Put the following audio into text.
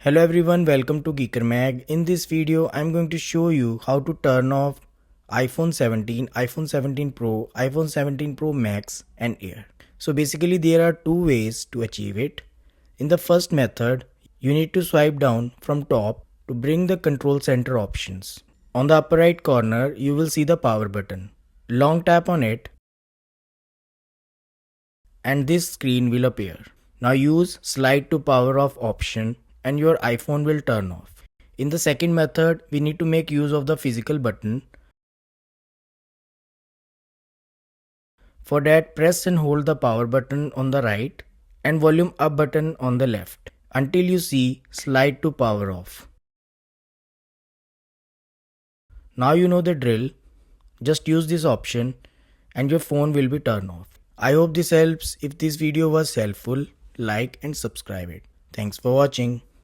Hello everyone, welcome to Geeker Mag. In this video, I'm going to show you how to turn off iPhone 17, iPhone 17 Pro, iPhone 17 Pro Max and Air. So basically there are two ways to achieve it. In the first method, you need to swipe down from top to bring the control center options. On the upper right corner, you will see the power button. Long tap on it and this screen will appear. Now use slide to power off option and your iPhone will turn off. In the second method, we need to make use of the physical button. For that, press and hold the power button on the right and volume up button on the left until you see slide to power off. Now you know the drill. Just use this option and your phone will be turned off. I hope this helps. If this video was helpful, like and subscribe it. Thanks for watching.